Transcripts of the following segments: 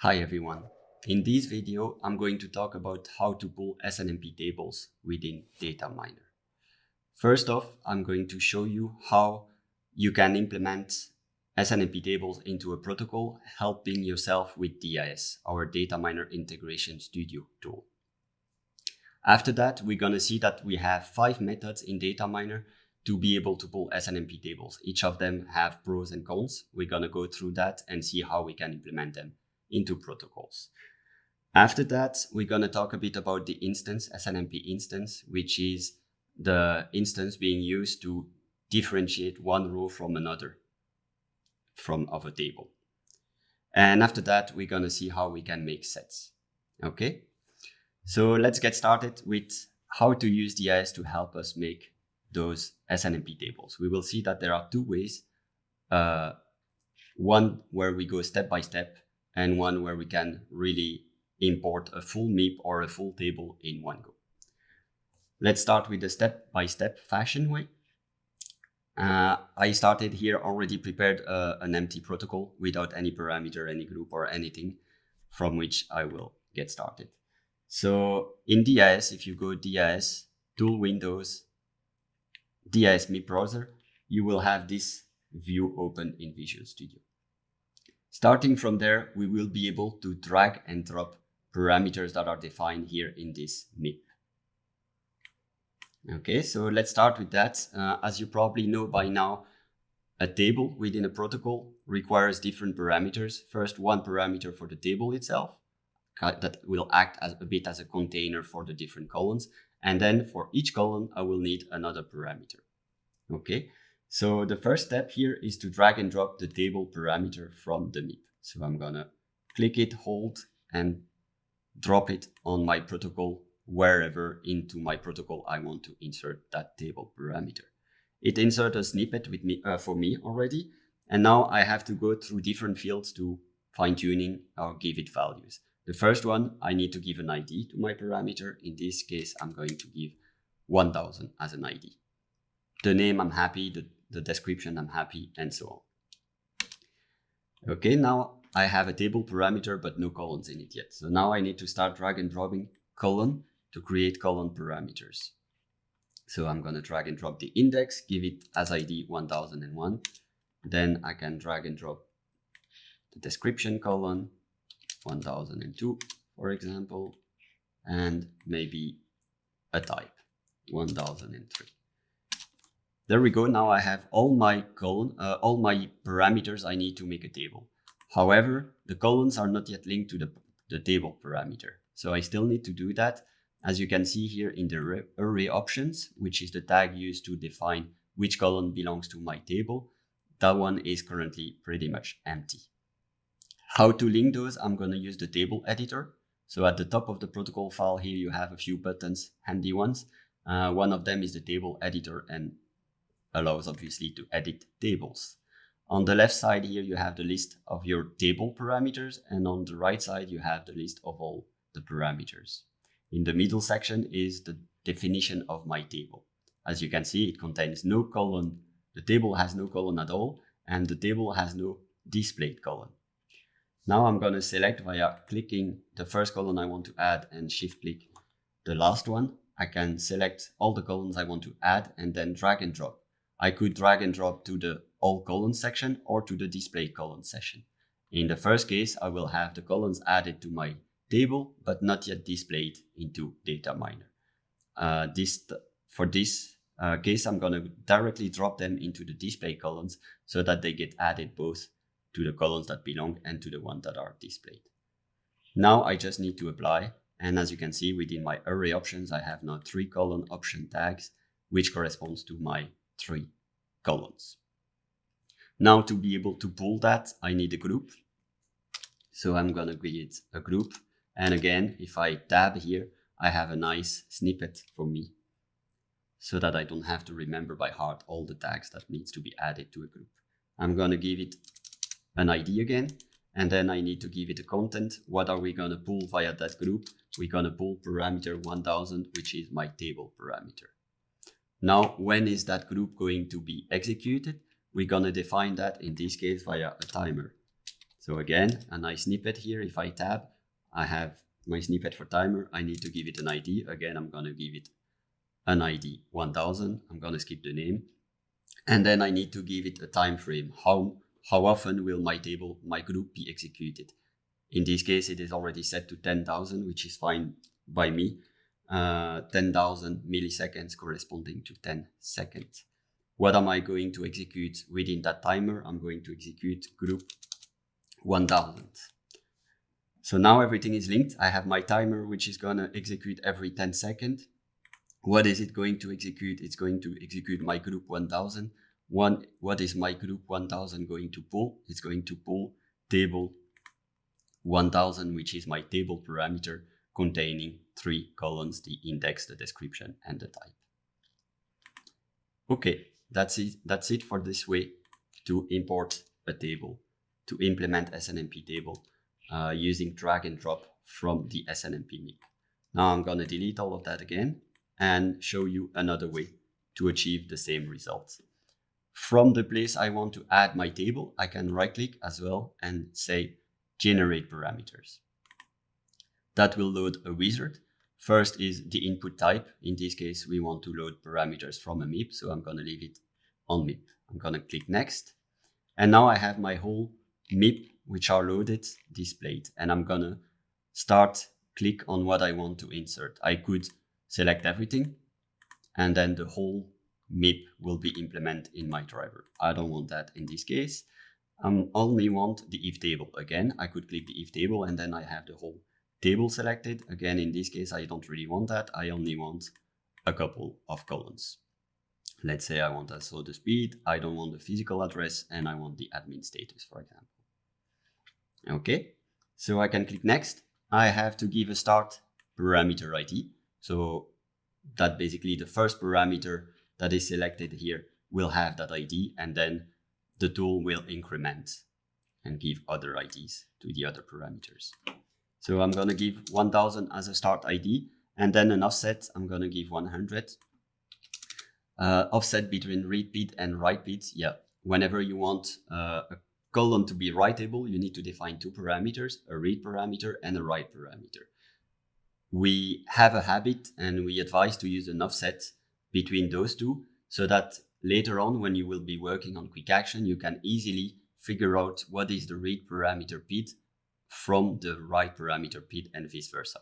Hi everyone. In this video, I'm going to talk about how to pull SNMP tables within DataMiner. First off, I'm going to show you how you can implement SNMP tables into a protocol, helping yourself with DIS, our DataMiner Integration Studio tool. After that, we're going to see that we have 5 methods in DataMiner to be able to pull SNMP tables. Each of them have pros and cons. We're going to go through that and see how we can implement them into protocols. After that, we're going to talk a bit about the instance, SNMP instance, which is the instance being used to differentiate one row from another of a table. And after that, we're going to see how we can make sets. Okay, so let's get started with how to use DIS to help us make those SNMP tables. We will see that there are 2 ways. One where we go step by step, and one where we can really import a full MIP or a full table in one go. Let's start with the step-by-step fashion way. I started here already prepared an empty protocol without any parameter, any group or anything, from which I will get started. So in DIS, if you go DIS, Tool Windows, DIS MIP browser, you will have this view open in Visual Studio. Starting from there, we will be able to drag and drop parameters that are defined here in this MIP. Okay, so let's start with that. As you probably know by now, a table within a protocol requires different parameters. First, one parameter for the table itself that will act as a bit as a container for the different columns. And then for each column, I will need another parameter. Okay. So the first step here is to drag and drop the table parameter from the MIP. So I'm gonna click it, hold, and drop it on my protocol wherever into my protocol I want to insert that table parameter. It inserts a snippet with me, for me already. And now I have to go through different fields to fine tuning or give it values. The first one, I need to give an ID to my parameter. In this case, I'm going to give 1000 as an ID. The name, I'm happy. The description, I'm happy, and so on. Okay, now I have a table parameter, but no columns in it yet. So now I need to start drag and dropping column to create column parameters. So I'm going to drag and drop the index, give it as ID 1001. Then I can drag and drop the description column 1002, for example, and maybe a type 1003. There we go. Now I have all my all my parameters I need to make a table. However, the columns are not yet linked to the table parameter. So I still need to do that. As you can see here in the array options, which is the tag used to define which column belongs to my table, that one is currently pretty much empty. How to link those? I'm going to use the table editor. So at the top of the protocol file here, you have a few buttons, handy ones. One of them is the table editor and allows obviously to edit tables. On the left side here, you have the list of your table parameters, and on the right side, you have the list of all the parameters. In the middle section is the definition of my table. As you can see, it contains no column. The table has no column at all, and the table has no displayed column. Now I'm going to select via clicking the first column I want to add and shift click the last one. I can select all the columns I want to add and then drag and drop. I could drag and drop to the all columns section or to the display columns section. In the first case, I will have the columns added to my table, but not yet displayed into DataMiner. For this case, I'm going to directly drop them into the display columns so that they get added both to the columns that belong and to the ones that are displayed. Now I just need to apply. And as you can see within my array options, I have now 3 column option tags, which corresponds to my 3 columns. Now to be able to pull that, I need a group. So I'm going to create a group. And again, if I tab here, I have a nice snippet for me so that I don't have to remember by heart all the tags that needs to be added to a group. I'm going to give it an ID again, and then I need to give it a content. What are we going to pull via that group? We're going to pull parameter 1000, which is my table parameter. Now, when is that group going to be executed? We're going to define that in this case via a timer. So again, a nice snippet here. If I tab, I have my snippet for timer. I need to give it an ID. Again, I'm going to give it an ID 1000. I'm going to skip the name. And then I need to give it a time frame. How often will my table, my group be executed? In this case, it is already set to 10,000, which is fine by me. 10,000 milliseconds corresponding to 10 seconds. What am I going to execute within that timer? I'm going to execute group 1000. So now everything is linked. I have my timer, which is going to execute every 10 seconds. What is it going to execute? It's going to execute my group 1000. What is my group 1000 going to pull? It's going to pull table 1000, which is my table parameter containing 3 columns, the index, the description, and the type. Okay, that's it for this way to import a table, to implement SNMP table using drag and drop from the SNMP MIP. Now I'm going to delete all of that again and show you another way to achieve the same results. From the place I want to add my table, I can right click as well and say generate parameters. That will load a wizard. First is the input type. In this case, we want to load parameters from a MIP, so I'm going to leave it on MIP. I'm going to click next. And now I have my whole MIP, which are loaded, displayed. And I'm going to click on what I want to insert. I could select everything, and then the whole MIP will be implemented in my driver. I don't want that in this case. I only want the if table. Again, I could click the if table, and then I have the whole table selected. Again, in this case, I don't really want that. I only want a couple of columns. Let's say I want also the speed, I don't want the physical address, and I want the admin status, for example. Okay, so I can click next. I have to give a start parameter ID. So that basically the first parameter that is selected here will have that ID, and then the tool will increment and give other IDs to the other parameters. So I'm going to give 1000 as a start ID, and then an offset, I'm going to give 100. Offset between read bit and write bit. Yeah, whenever you want a column to be writable, you need to define 2 parameters, a read parameter and a write parameter. We have a habit and we advise to use an offset between those two so that later on when you will be working on quick action, you can easily figure out what is the read parameter bit from the write parameter bit and vice versa.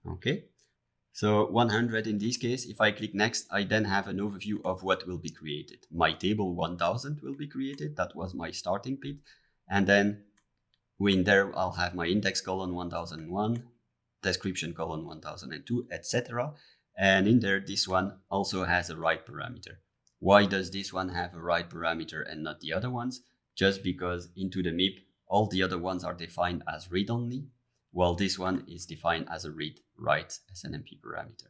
Okay. So 100 in this case, if I click next, I then have an overview of what will be created. My table 1000 will be created. That was my starting bit. And then in there, I'll have my index column 1001, description column 1002, etc. And in there, this one also has a write parameter. Why does this one have a write parameter and not the other ones? Just because into the MIP, all the other ones are defined as read only, while this one is defined as a read-write SNMP parameter.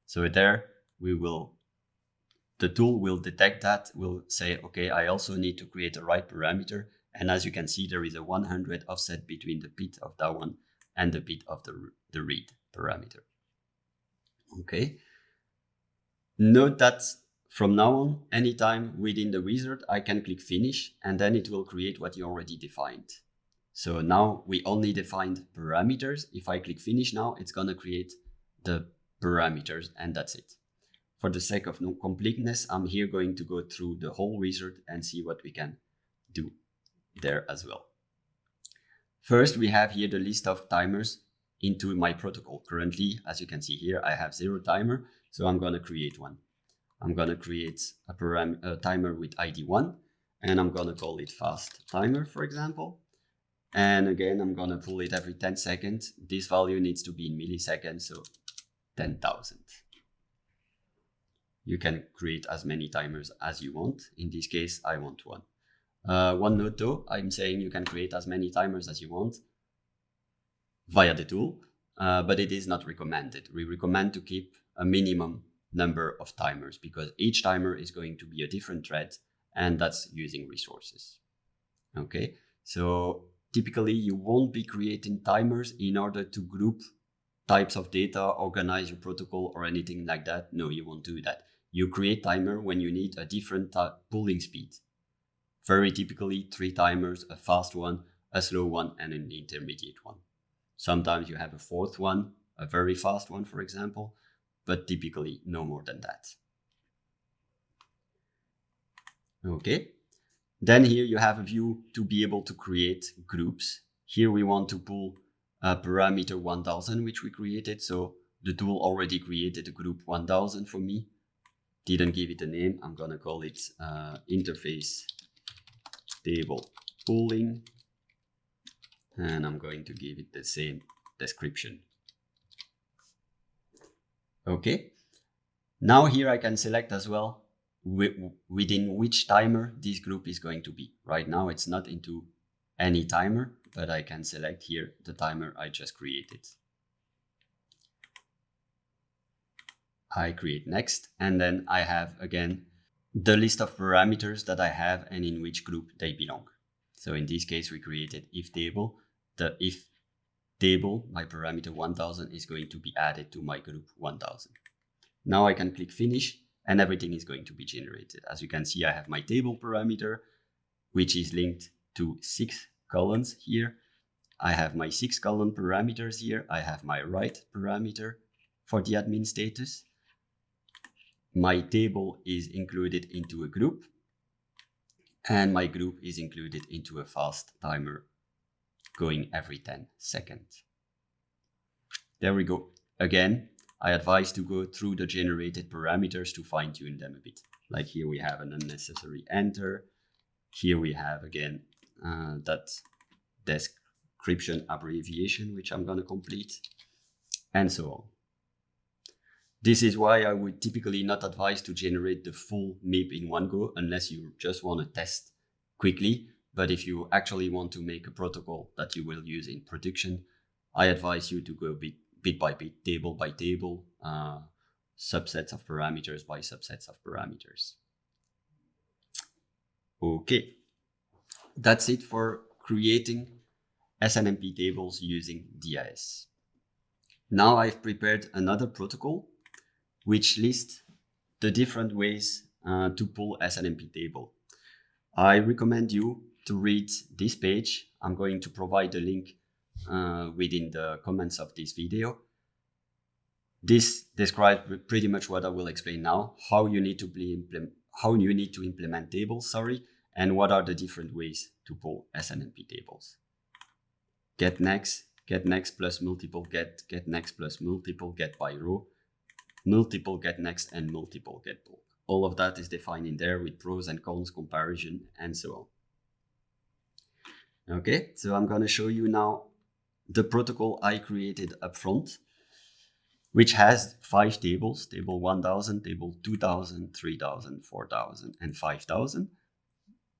So there the tool will detect that, will say, okay, I also need to create a write parameter. And as you can see, there is a 100 offset between the bit of that one and the bit of the read parameter. Okay. Note that from now on, anytime within the wizard, I can click finish, and then it will create what you already defined. So now we only defined parameters. If I click finish now, it's going to create the parameters, and that's it. For the sake of no completeness, I'm here going to go through the whole wizard and see what we can do there as well. First, we have here the list of timers into my protocol. Currently, as you can see here, I have 0 timer, so I'm going to create one. I'm going to create a timer with ID 1, and I'm going to call it fast timer, for example. And again, I'm going to pull it every 10 seconds. This value needs to be in milliseconds, so 10,000. You can create as many timers as you want. In this case, I want one. One note though, I'm saying you can create as many timers as you want via the tool, but it is not recommended. We recommend to keep a minimum number of timers because each timer is going to be a different thread, and that's using resources. Okay, so typically you won't be creating timers in order to group types of data, organize your protocol or anything like that. No, you won't do that. You create timer when you need a different pooling speed. Very typically 3 timers, a fast one, a slow one, and an intermediate one. Sometimes you have a fourth one, a very fast one, for example, but typically no more than that. Okay. Then here you have a view to be able to create groups. Here we want to pull a parameter 1000, which we created. So the tool already created a group 1000 for me. Didn't give it a name. I'm going to call it interface table pooling. And I'm going to give it the same description. Okay. Now here I can select as well within which timer this group is going to be. Right now it's not into any timer, but I can select here the timer I just created. I create next, and then I have again the list of parameters that I have and in which group they belong. So in this case we created if table. The if table, my parameter 1000 is going to be added to my group 1000. Now I can click finish and everything is going to be generated. As you can see, I have my table parameter, which is linked to 6 columns here. I have my 6 column parameters here. I have my right parameter for the admin status. My table is included into a group, and my group is included into a fast timer going every 10 seconds. There we go. Again, I advise to go through the generated parameters to fine tune them a bit. Like here we have an unnecessary enter. Here we have again that description abbreviation, which I'm going to complete, and so on. This is why I would typically not advise to generate the full MIP in one go unless you just want to test quickly. But if you actually want to make a protocol that you will use in production, I advise you to go bit by bit, table by table, subsets of parameters by subsets of parameters. Okay, that's it for creating SNMP tables using DIS. Now I've prepared another protocol which lists the different ways to pull SNMP table. I recommend you to read this page. I'm going to provide a link within the comments of this video. This describes pretty much what I will explain now, how you need to implement tables, and what are the different ways to pull SNMP tables. Get next plus multiple get next plus multiple get by row, multiple get next, and multiple get bulk. All of that is defined in there with pros and cons comparison and so on. Okay, so I'm going to show you now the protocol I created up front, which has 5 tables, table 1000, table 2000, 3000, 4000, and 5000.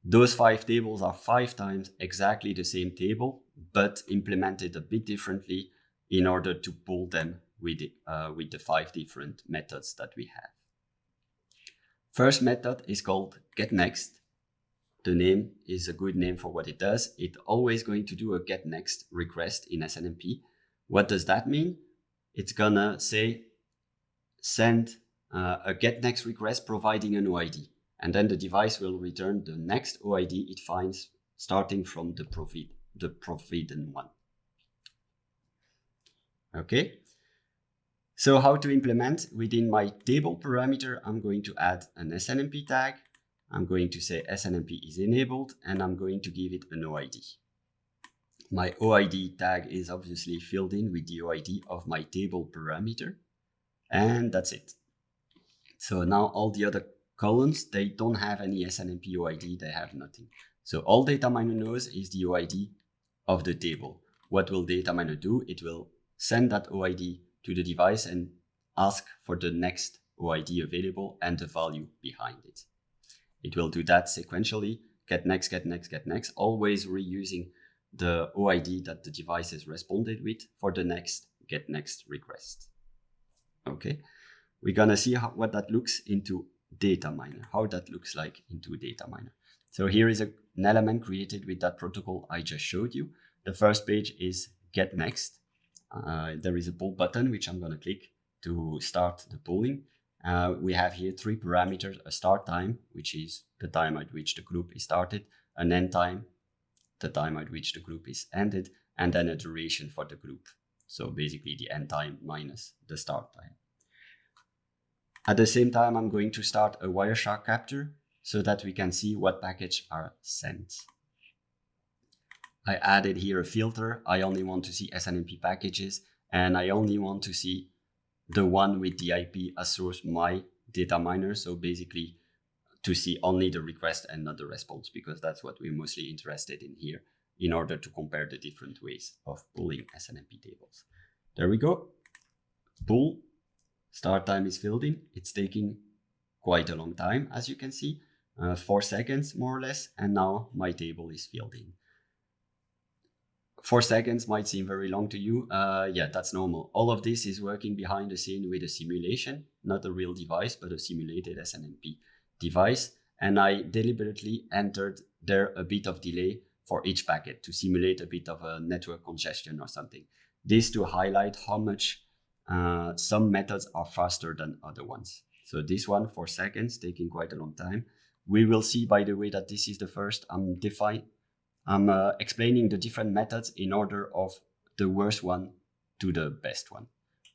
Those 5 tables are 5 times exactly the same table, but implemented a bit differently in order to pull them with the 5 different methods that we have. First method is called getNext. The name is a good name for what it does. It's always going to do a getNext request in SNMP. What does that mean? It's gonna say send a getNext request providing an OID, and then the device will return the next OID it finds starting from the provided one. Okay. So how to implement? Within my table parameter, I'm going to add an SNMP tag. I'm going to say SNMP is enabled, and I'm going to give it an OID. My OID tag is obviously filled in with the OID of my table parameter, and that's it. So now all the other columns, they don't have any SNMP OID, they have nothing. So all data miner knows is the OID of the table. What will data miner do? It will send that OID to the device and ask for the next OID available and the value behind it. It will do that sequentially, get next, always reusing the OID that the device has responded with for the next get next request. Okay, we're gonna see what that looks into data miner, how that looks like into data miner. So here is an element created with that protocol I just showed you. The first page is get next. There is a pull button, which I'm going to click to start the pulling. We have here 3 parameters: a start time, which is the time at which the group is started, an end time, the time at which the group is ended, and then a duration for the group. So basically the end time minus the start time. At the same time, I'm going to start a Wireshark capture so that we can see what package are sent. I added here a filter. I only want to see SNMP packages, and I only want to see the one with the IP as source, my data miner. So basically to see only the request and not the response, because that's what we're mostly interested in here in order to compare the different ways of pulling SNMP tables. There we go. Pull. Start time is filled in. It's taking quite a long time, as you can see, 4 seconds more or less. And now my table is filled in. 4 seconds might seem very long to you. Yeah, that's normal. All of this is working behind the scene with a simulation, not a real device, but a simulated SNMP device. And I deliberately entered there a bit of delay for each packet to simulate a bit of a network congestion or something. This to highlight how much some methods are faster than other ones. So this one, 4 seconds, taking quite a long time. We will see, by the way, that this is the first I'm explaining the different methods in order of the worst one to the best one.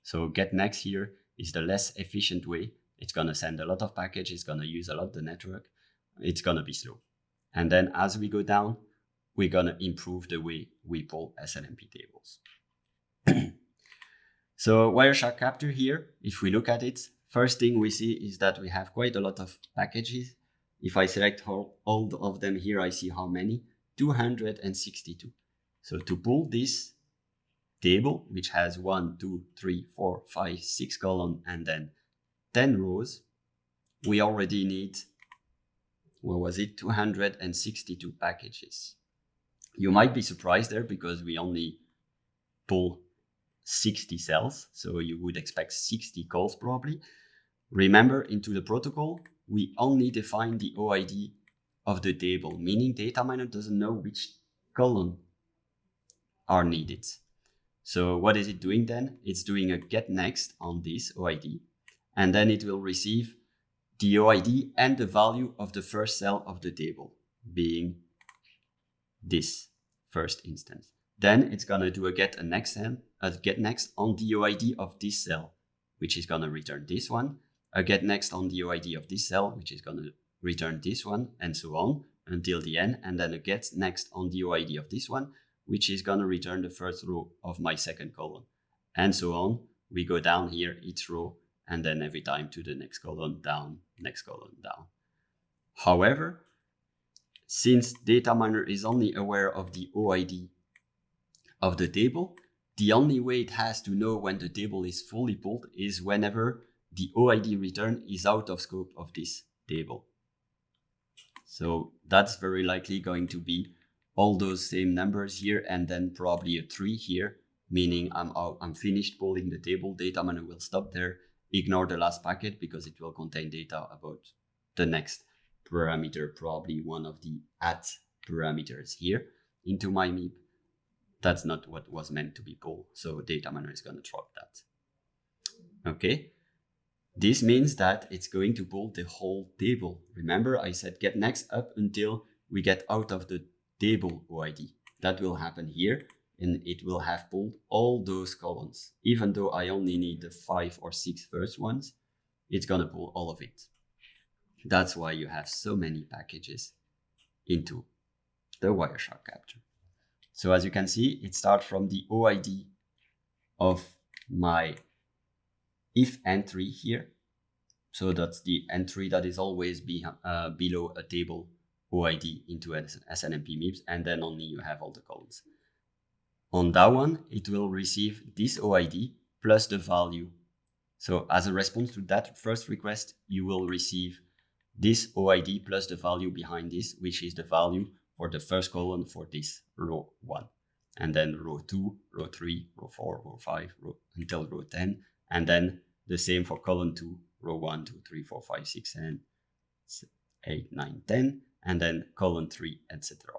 So get next here is the less efficient way. It's going to send a lot of packages, it's going to use a lot of the network, it's going to be slow. And then as we go down, we're going to improve the way we pull SNMP tables. So Wireshark capture here, if we look at it, first thing we see is that we have quite a lot of packages. If I select all of them here, I see how many? 262. So to pull this table, which has 1, 2, 3, 4, 5, 6 columns and then 10 rows, we already need, what was it, 262 packages. You might be surprised there because we only pull 60 cells, so you would expect 60 calls probably. Remember, into the protocol, we only define the OID of the table, meaning data miner doesn't know which column are needed. So what is it doing then? It's doing a get next on this OID, and then it will receive the OID and the value of the first cell of the table, being this first instance. Then it's gonna do a get next on the OID of this cell, which is gonna return this one, a get next on the OID of this cell, which is gonna return this one, and so on until the end, and then a get next on the OID of this one, which is gonna return the first row of my second column, and so on. We go down here each row, and then every time to the next column, down, next column, down. However, since data miner is only aware of the OID of the table, the only way it has to know when the table is fully pulled is whenever the OID return is out of scope of this table. So that's very likely going to be all those same numbers here and then probably a 3 here, meaning I'm finished pulling the table. Data miner will stop there, ignore the last packet because it will contain data about the next parameter, probably one of the add parameters here into my MIP. That's not what was meant to be pulled, so data miner is going to drop that. Okay, this means that it's going to pull the whole table. Remember, I said get next up until we get out of the table OID. That will happen here, and it will have pulled all those columns. Even though I only need the 5 or 6 first ones, it's going to pull all of it. That's why you have so many packages into the Wireshark capture. So as you can see, it starts from the OID of my if entry here. So that's the entry that is always below a table OID into SNMP MIPS, and then only you have all the columns. On that one, it will receive this OID plus the value. So as a response to that first request, you will receive this OID plus the value behind this, which is the value for the first column for this row 1. And then row 2, row 3, row 4, row 5, until row 10. And then the same for column 2, row 1, 2, 3, 4, 5, 6, 7, 8, 9, 10. And then column 3, etc.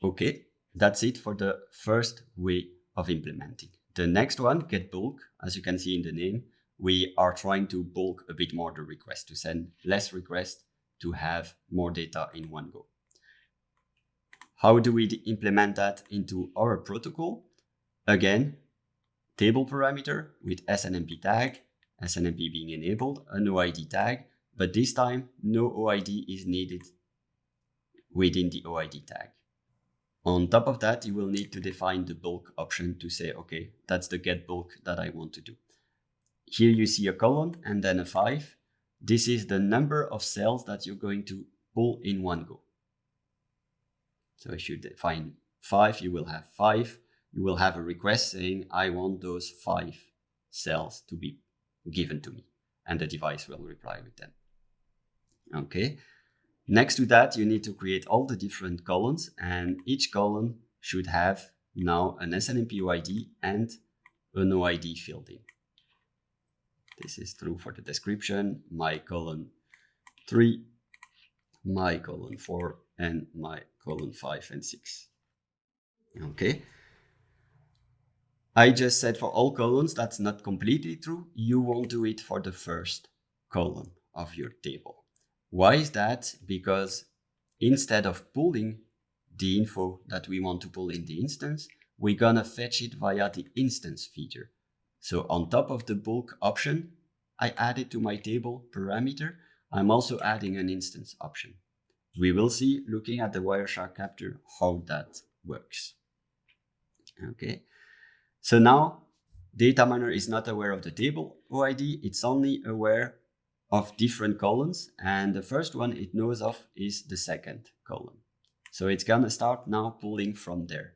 Okay, that's it for the first way of implementing. the next one, get bulk, as you can see in the name, we are trying to bulk a bit more the request, to send less requests, to have more data in one go. How do we implement that into our protocol? Again, table parameter with SNMP tag, SNMP being enabled, an OID tag, but this time no OID is needed within the OID tag. On top of that, you will need to define the bulk option to say, okay, that's the get bulk that I want to do. Here you see a colon and then a 5. This is the number of cells that you're going to pull in one go. So if you define 5, you will have 5. You will have a request saying, I want those 5 cells to be given to me. And the device will reply with them. Okay. Next to that, you need to create all the different columns, and each column should have now an SNMP OID and an OID filled in. This is true for the description, my column 3, my column 4, and my column 5 and 6. Okay. I just said for all columns, that's not completely true. You won't do it for the first column of your table. Why is that? Because instead of pulling the info that we want to pull in the instance, we're gonna fetch it via the instance feature. So on top of the bulk option, I added to my table parameter, I'm also adding an instance option. We will see, looking at the Wireshark capture, how that works. Okay, so now data miner is not aware of the table OID, it's only aware of different columns, and the first one it knows of is the second column. So it's gonna start now pulling from there.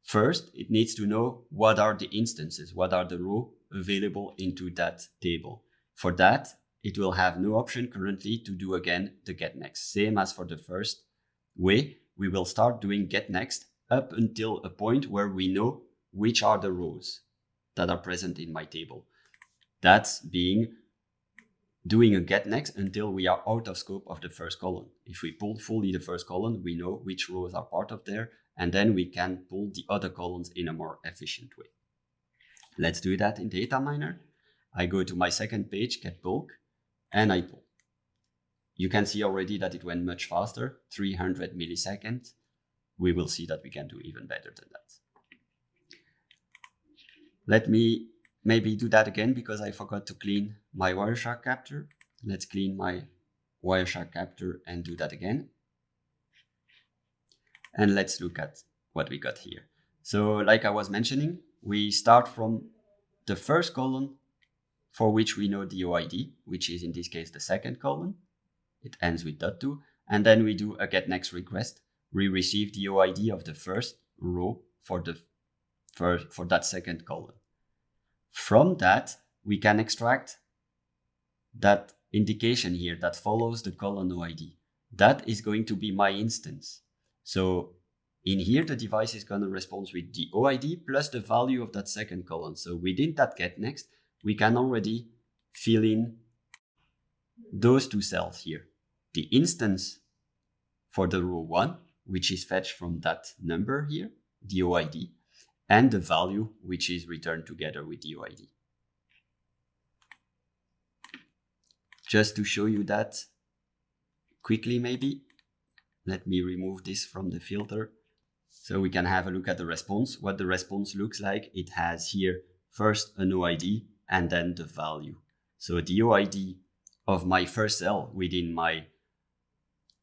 First, it needs to know what are the instances, what are the rows available into that table. For that, it will have no option currently to do again the get next. Same as for the first way, we will start doing get next up until a point where we know which are the rows that are present in my table. That's being doing a get next until we are out of scope of the first column. If we pull fully the first column, we know which rows are part of there, and then we can pull the other columns in a more efficient way. Let's do that in data miner. I go to my second page, get bulk, and I pull. You can see already that it went much faster, 300 milliseconds. We will see that we can do even better than that. Let me maybe do that again because I forgot to clean my Wireshark capture. Let's clean my Wireshark capture and do that again. And let's look at what we got here. So like I was mentioning, we start from the first column for which we know the OID, which is in this case the second column. It ends with .2. And then we do a get next request. We receive the OID of the first row for that second column. From that, we can extract that indication here that follows the column OID. That is going to be my instance. So in here, the device is going to respond with the OID plus the value of that second column. So within that get next, we can already fill in those two cells here. The instance for the row 1, which is fetched from that number here, the OID, and the value, which is returned together with the OID. Just to show you that quickly maybe, let me remove this from the filter so we can have a look at the response. What the response looks like, it has here first an OID and then the value. So the OID of my first cell within my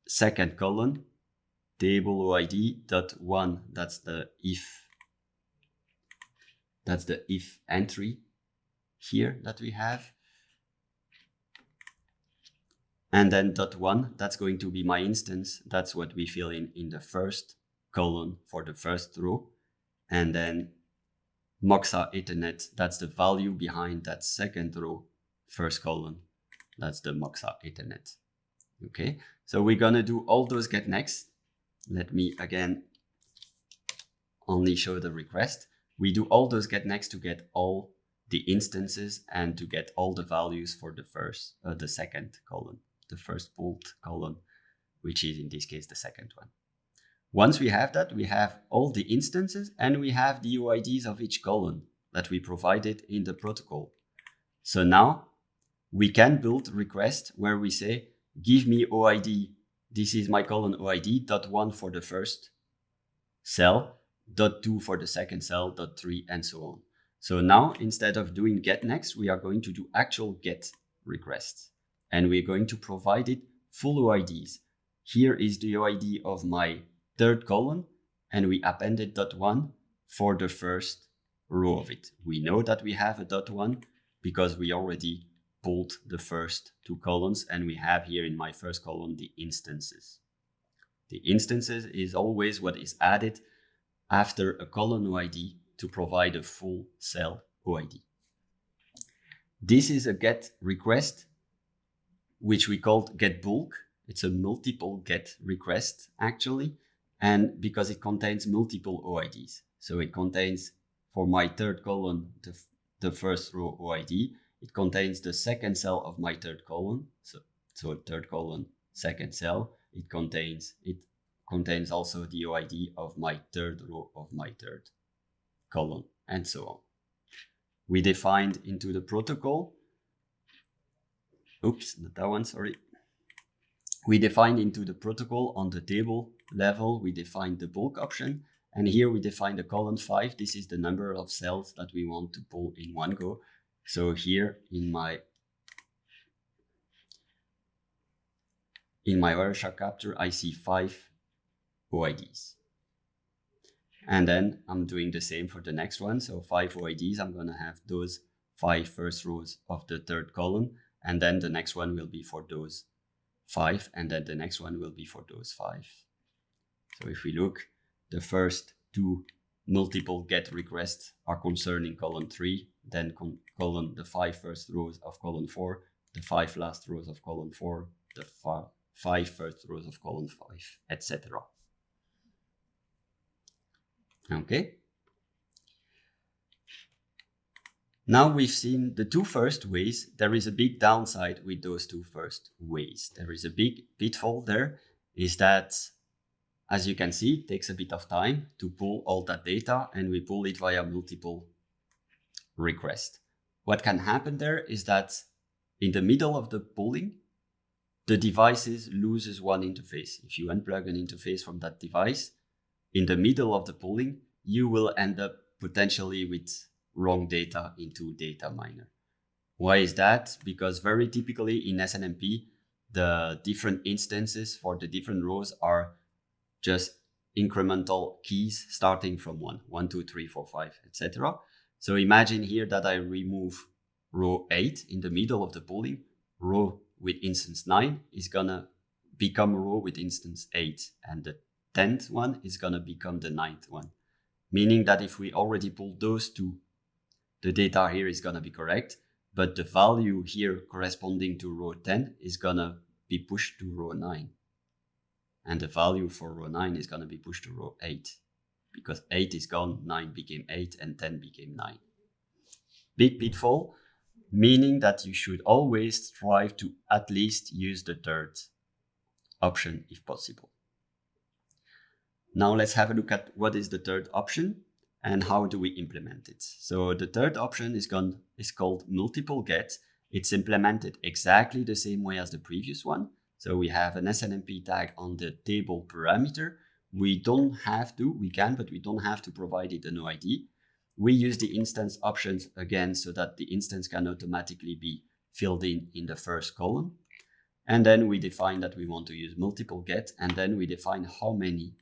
second column, table OID .1, that's the if entry here that we have. And then .1, that's going to be my instance. That's what we fill in the first column for the first row. And then Moxa Ethernet, that's the value behind that second row, first column. That's the Moxa Ethernet. Okay, so we're gonna do all those get next. Let me again only show the request. We do all those get next to get all the instances and to get all the values for the second column, the first pulled column, which is in this case the second one. Once we have that, we have all the instances and we have the OIDs of each column. that we provided in the protocol. So now we can build request where we say, give me OID. This is my column OID, .1 for the first cell, .2 for the second cell, .3, and so on. So now, instead of doing get next, we are going to do actual get requests. And we're going to provide it full OIDs. Here is the OID of my third column, and we appended .1 for the first row of it. We know that we have a .1 because we already pulled the first two columns, and we have here in my first column the instances. The instances is always what is added after a column OID to provide a full cell OID. This is a get request, which we called get bulk. It's a multiple get request actually, and because it contains multiple OIDs. So it contains, for my third column, the first row OID. It contains the second cell of my third column. So third column, second cell. It contains also the OID of my third row of my third column, and so on. We defined into the protocol, oops, not that one, sorry. We defined into the protocol on the table level, we defined the bulk option, and here we define the column 5. This is the number of cells that we want to pull in one go. So here in my Wireshark capture, I see 5 OIDs. And then I'm doing the same for the next one. So 5 OIDs, I'm gonna have those 5 first rows of the third column. And then the next one will be for those 5. And then the next one will be for those 5. So if we look, the first 2 multiple get requests are concerning column 3, then the 5 first rows of column 4, the 5 last rows of column 4, the 5 first rows of column 5, etc. Okay. Now we've seen the 2 first ways. There is a big downside with those 2 first ways. There is a big pitfall there, is that, as you can see, it takes a bit of time to pull all that data, and we pull it via multiple requests. What can happen there is that in the middle of the pulling, the devices loses one interface. If you unplug an interface from that device, in the middle of the pulling, you will end up potentially with wrong data into data miner. Why is that? Because very typically in SNMP, the different instances for the different rows are just incremental keys starting from 1, 2, 3, 4, 5, etc. So imagine here that I remove row 8 in the middle of the pulling. Row with instance 9 is gonna become row with instance 8, and the 10th one is gonna become the 9th one. Meaning that if we already pull those 2, the data here is gonna be correct, but the value here corresponding to row 10 is gonna be pushed to row 9. And the value for row 9 is gonna be pushed to row 8. Because 8 is gone, 9 became 8, and 10 became 9. Big pitfall, meaning that you should always strive to at least use the third option if possible. Now let's have a look at what is the third option and how do we implement it. So the third option is called multiple get. It's implemented exactly the same way as the previous one. So we have an SNMP tag on the table parameter. We don't have to, we can, but we don't have to provide it an OID. We use the instance options again so that the instance can automatically be filled in the first column. And then we define that we want to use multiple get, and then we define how many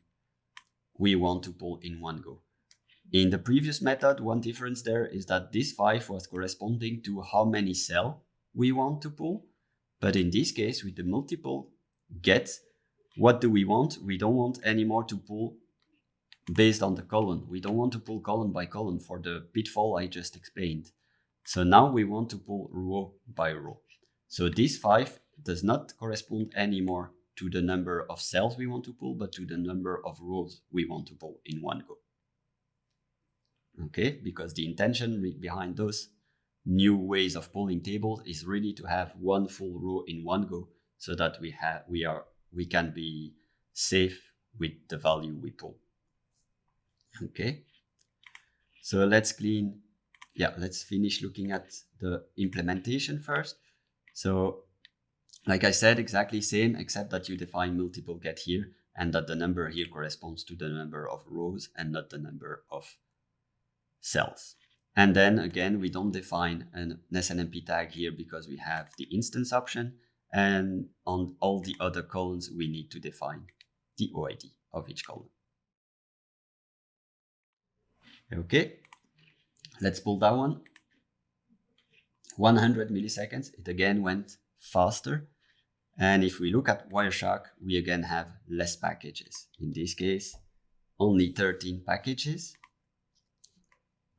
we want to pull in one go. In the previous method, one difference there is that this 5 was corresponding to how many cells we want to pull. But in this case, with the multiple get, what do we want? We don't want anymore to pull based on the column. We don't want to pull column by column for the pitfall I just explained. So now we want to pull row by row. So this 5 does not correspond anymore to the number of cells we want to pull, but to the number of rows we want to pull in one go. Okay, because the intention behind those new ways of pulling tables is really to have one full row in one go, so that we can be safe with the value we pull. Okay, so let's clean yeah, let's finish looking at the implementation first. So like I said, exactly same, except that you define multiple get here and that the number here corresponds to the number of rows and not the number of cells. And then again, we don't define an SNMP tag here because we have the instance option. And on all the other columns, we need to define the OID of each column. Okay, let's pull that one. 100 milliseconds, it again went faster. And if we look at Wireshark, we again have less packages. In this case, only 13 packages.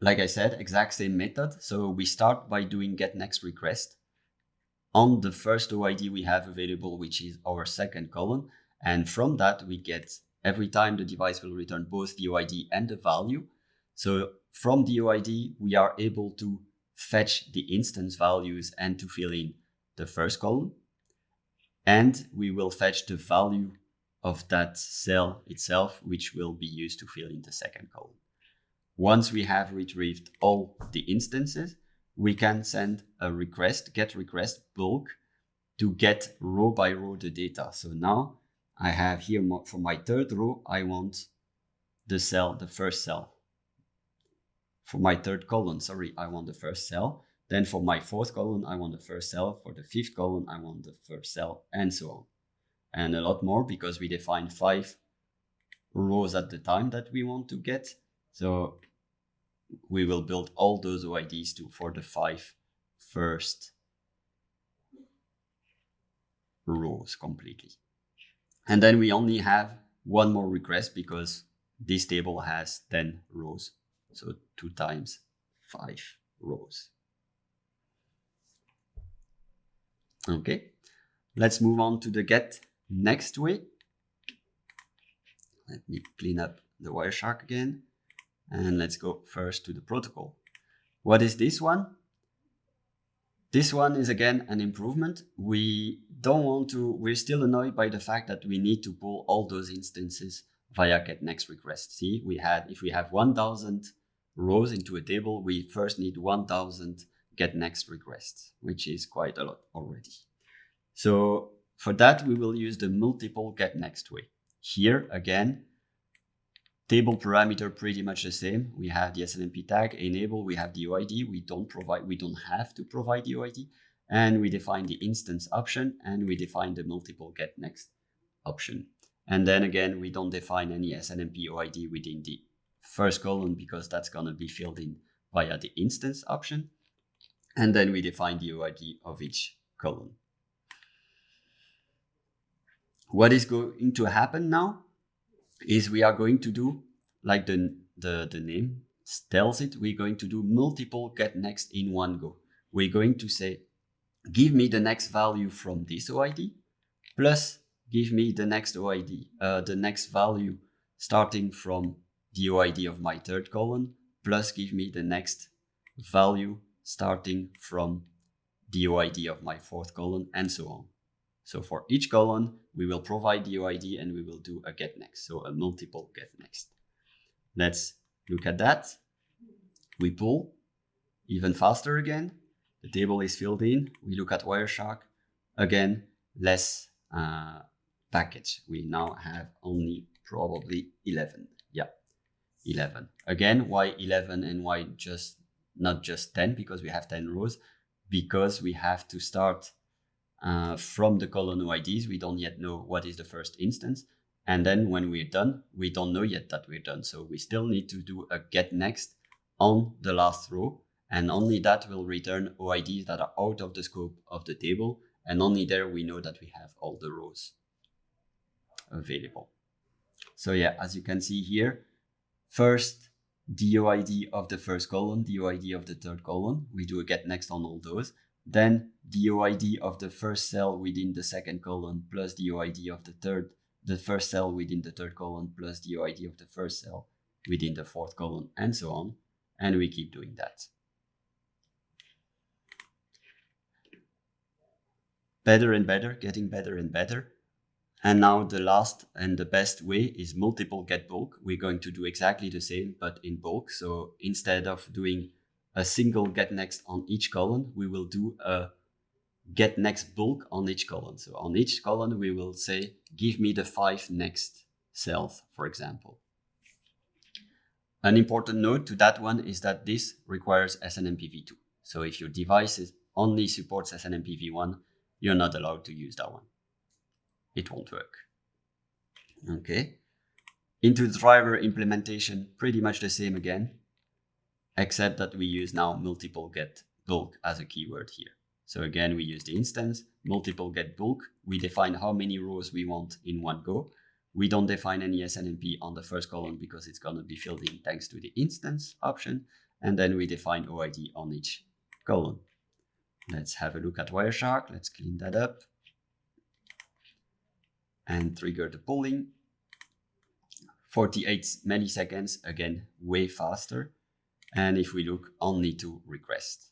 Like I said, exact same method. So we start by doing get next request on the first OID we have available, which is our second column. And from that, we get every time the device will return both the OID and the value. So from the OID, we are able to fetch the instance values and to fill in the first column. And we will fetch the value of that cell itself, which will be used to fill in the second column. Once we have retrieved all the instances, we can send a request, get request bulk, to get row by row the data. So now I have here for my third row, I want the cell, the first cell. For my third column, sorry, I want the first cell. Then for my fourth column, I want the first cell. For the fifth column, I want the first cell, and so on. And a lot more because we define 5 rows at the time that we want to get. So we will build all those OIDs for the 5 first rows completely. And then we only have one more request because this table has 10 rows. So 2 times 5 rows. Okay, let's move on to the get next way. Let me clean up the Wireshark again. And let's go first to the protocol. What is this one? This one is again an improvement. We don't want to, we're still annoyed by the fact that we need to pull all those instances via get next request. See, if we have 1000 rows into a table, we first need 1000 get next requests, which is quite a lot already. So for that, we will use the multiple get next way. Here again, table parameter pretty much the same. We have the SNMP tag enable, we have the OID, we don't have to provide the OID, and we define the instance option, and we define the multiple get next option. And then again, we don't define any SNMP OID within the first column because that's gonna be filled in via the instance option. And then we define the OID of each column. What is going to happen now is we are going to do, like the name tells it, we're going to do multiple get next in one go. We're going to say, give me the next value from this OID, plus give me the next OID, the next value starting from the OID of my third column, plus give me the next value starting from the OID of my fourth column, and so on. So for each column, we will provide the OID and we will do a get next, so a multiple get next. Let's look at that. We pull even faster again. The table is filled in. We look at Wireshark. Again, less package. We now have only probably 11. Yeah, 11. Again, why 11 and why not just 10? Because we have 10 rows. Because we have to start from the column OIDs. We don't yet know what is the first instance. And then when we're done, we don't know yet that we're done. So we still need to do a get next on the last row. And only that will return OIDs that are out of the scope of the table. And only there we know that we have all the rows available. So yeah, as you can see here, first the OID of the first column, the OID of the third column. We do a get next on all those. Then the OID of the first cell within the second column plus the OID of the first cell within the third column plus the OID of the first cell within the fourth column, and so on. And we keep doing that. Better and better, getting better and better. And now the last and the best way is multiple get bulk. We're going to do exactly the same, but in bulk. So instead of doing a single get next on each column, we will do a get next bulk on each column. So on each column, we will say, give me the 5 next cells, for example. An important note to that one is that this requires SNMP v2. So if your device only supports SNMP v1, you're not allowed to use that one. It won't work. Okay. Into the driver implementation, pretty much the same again, except that we use now multiple get bulk as a keyword here. So again, we use the instance, multiple get bulk. We define how many rows we want in one go. We don't define any SNMP on the first column because it's going to be filled in thanks to the instance option. And then we define OID on each column. Let's have a look at Wireshark. Let's clean that up and trigger the polling. 48 milliseconds, again, way faster. And if we look only to request,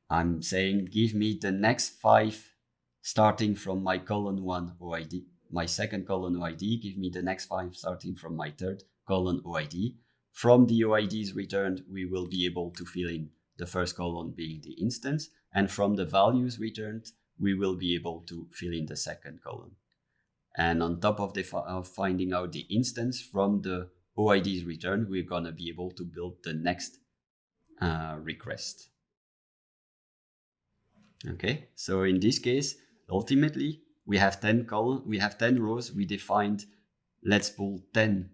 I'm saying, give me the next 5 starting from my column 1 OID, my second column OID, give me the next 5 starting from my third column OID. From the OIDs returned, we will be able to fill in the first column being the instance. And from the values returned, we will be able to fill in the second column. And on top of finding out the instance from the OIDs returned, we're going to be able to build the next request. Okay, so in this case, ultimately, we have 10 columns, we have 10 rows. We defined, let's pull 10,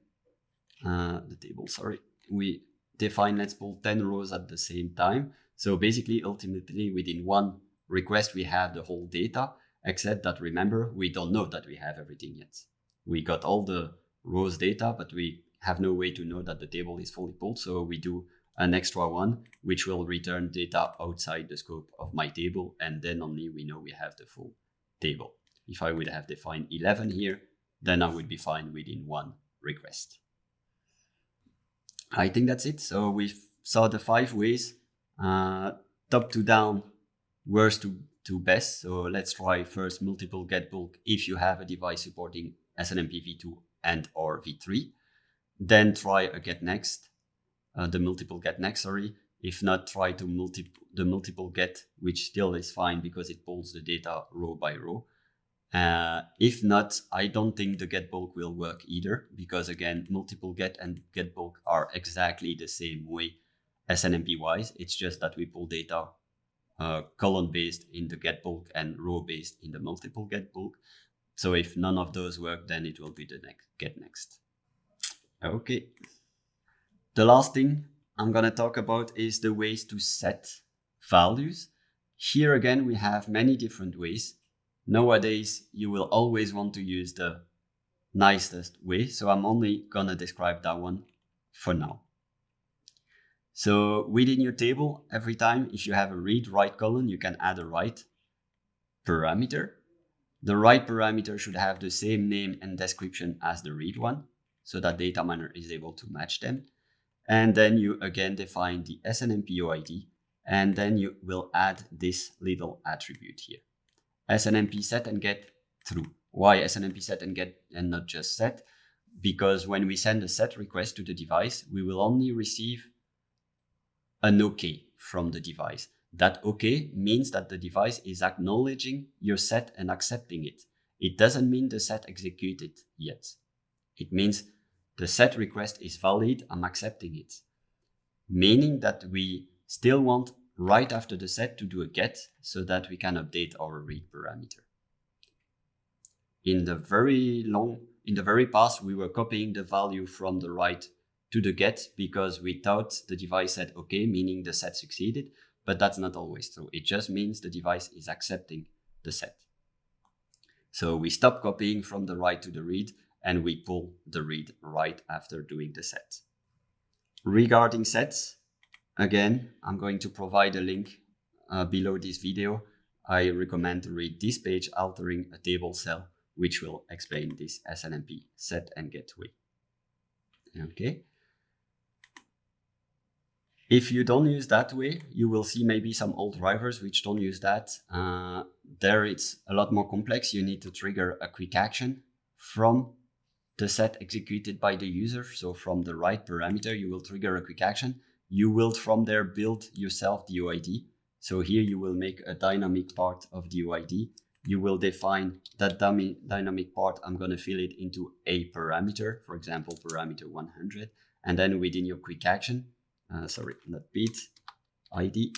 we define let's pull 10 rows at the same time. So basically, ultimately, within one request, we have the whole data, except that, remember, we don't know that we have everything yet. We got all the rows data, but we have no way to know that the table is fully pulled. So we do an extra one, which will return data outside the scope of my table. And then only we know we have the full table. If I would have defined 11 here, then I would be fine within one request. I think that's it. So we saw the 5 ways, top to down, worst to best. So let's try first multiple get bulk if you have a device supporting SNMP v2 and or v3. Then try a get next, the multiple get next, sorry. If not, try to the multiple get, which still is fine because it pulls the data row by row. If not, I don't think the get bulk will work either, because again, multiple get and get bulk are exactly the same way SNMP wise. It's just that we pull data column based in the get bulk and row based in the multiple get bulk. So if none of those work, then it will be the next get next. Okay. The last thing I'm going to talk about is the ways to set values. Here again, we have many different ways. Nowadays, you will always want to use the nicest way. So I'm only going to describe that one for now. So within your table, every time if you have a read-write column, you can add a write parameter. The write parameter should have the same name and description as the read one, so that data miner is able to match them. And then you again define the SNMP OID, and then you will add this little attribute here. SNMP set and get true. Why SNMP set and get and not just set? Because when we send a set request to the device, we will only receive an OK from the device. That OK means that the device is acknowledging your set and accepting it. It doesn't mean the set executed yet. It means the set request is valid, I'm accepting it. Meaning that we still want right after the set to do a get so that we can update our read parameter. In the very past, we were copying the value from the write to the get because we thought the device said OK, meaning the set succeeded, but that's not always true. It just means the device is accepting the set. So we stop copying from the write to the read and we pull the read right after doing the set. Regarding sets, again, I'm going to provide a link below this video. I recommend to read this page, Altering a Table Cell, which will explain this SNMP set and get way. Okay. If you don't use that way, you will see maybe some old drivers which don't use that. There it's a lot more complex. You need to trigger a quick action from the set executed by the user. So from the write parameter, you will trigger a quick action. you will from there build yourself the UID. So here you will make a dynamic part of the UID. You will define that dynamic part. I'm going to fill it into a parameter, for example, parameter 100. And then within your quick action, not bit, ID.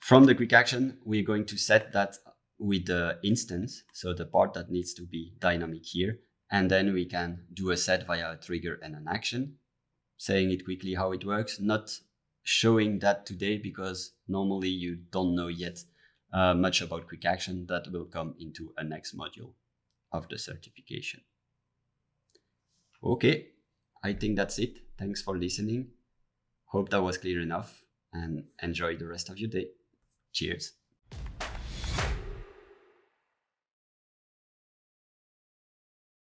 From the quick action, we're going to set that with the instance. So the part that needs to be dynamic here. And then we can do a set via a trigger and an action, saying it quickly how it works, not showing that today because normally you don't know yet much about quick action. That will come into a next module of the certification. Okay, I think that's it. Thanks for listening. Hope that was clear enough and enjoy the rest of your day. Cheers.